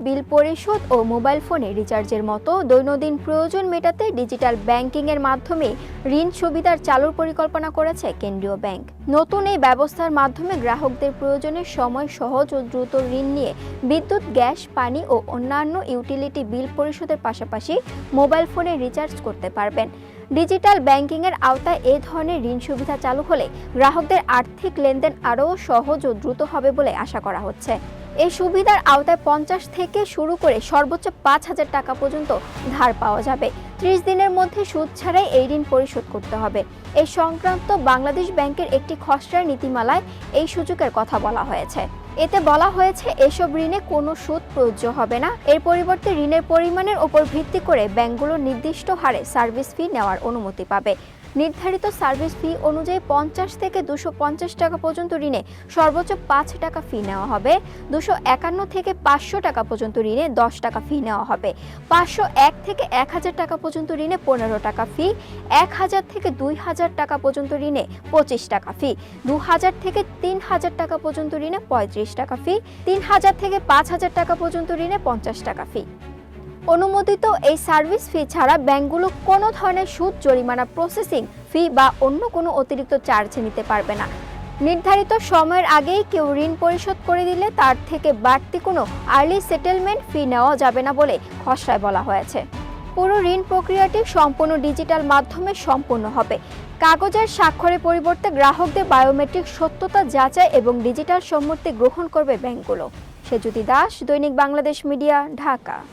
বিল পরিশোধ ও মোবাইল ফোনে রিচার্জের মতো দৈনন্দিন প্রয়োজন মেটাতে ডিজিটাল ব্যাংকিংয়ের মাধ্যমে ঋণ সুবিধার চালুর পরিকল্পনা করেছে কেন্দ্রীয় ব্যাংক। নতুন এই ব্যবস্থার মাধ্যমে গ্রাহকদের প্রয়োজনের সময় সহজ ও দ্রুত ঋণ নিয়ে বিদ্যুৎ, গ্যাস, পানি ও অন্যান্য ইউটিলিটি বিল পরিশোধের পাশাপাশি মোবাইল ফোনে রিচার্জ করতে পারবেন। ডিজিটাল ব্যাংকিংয়ের আওতায় এ ধরনের ঋণ সুবিধা চালু হলে গ্রাহকদের আর্থিক লেনদেন আরও সহজ ও দ্রুত হবে বলে আশা করা হচ্ছে। এই সুবিধার আওতায় 50 থেকে শুরু করে সর্বোচ্চ 5,000 টাকা পর্যন্ত ধার পাওয়া যাবে। 30 দিনের মধ্যে সুদ ছাড়াই এই ঋণ পরিশোধ করতে হবে। এই সংক্রান্ত বাংলাদেশ ব্যাংকের একটি খসড়া নীতিমালায় এই সুযোগের কথা বলা হয়েছে। এতে বলা হয়েছে এসব ঋণে কোনো সুদ প্রযোজ্য হবে না। এর পরিবর্তে ঋণের পরিমাণের উপর ভিত্তি করে ব্যাংকগুলো নির্দিষ্ট হারে সার্ভিস ফি নেওয়ার অনুমতি পাবে। নির্ধারিত সার্ভিস ফি অনুযায়ী 50 থেকে 250 টাকা পর্যন্ত ঋণে সর্বোচ্চ 5 টাকা ফি নেওয়া হবে। 251 থেকে 500 টাকা পর্যন্ত ঋণে 10 টাকা ফি নেওয়া হবে। 501 থেকে 1000 টাকা পর্যন্ত ঋণে 15 টাকা ফি। 1000 থেকে 2000 টাকা পর্যন্ত ঋণে 25 টাকা ফি। 2000 থেকে 3000 টাকা পর্যন্ত ঋণে 35 টাকা ফি। 3000 থেকে 5000 টাকা পর্যন্ত ঋণে 50 টাকা ফি। অনুমোদিত এই সার্ভিস ফি ছাড়া ব্যাংকগুলো কোনো ধরনের সুদ, জরিমানা, প্রসেসিং ফি বা অন্য কোনো অতিরিক্ত চার্জ নিতে পারবে না। নির্ধারিত সময়ের আগেই কেউ ঋণ পরিশোধ করে দিলে তার থেকে বাড়তি কোনো আর্লি সেটেলমেন্ট ফি নেওয়া যাবে না বলে খসড়ায় বলা হয়েছে। পুরো ঋণ প্রক্রিয়াটি সম্পূর্ণ ডিজিটাল মাধ্যমে সম্পন্ন হবে। কাগজের স্বাক্ষরের পরিবর্তে গ্রাহকদের বায়োমেট্রিক সত্যতা যাচাই এবং ডিজিটাল সম্মতি গ্রহণ করবে ব্যাংকগুলো। সেজুতি দাস, দৈনিক বাংলাদেশ মিডিয়া, ঢাকা।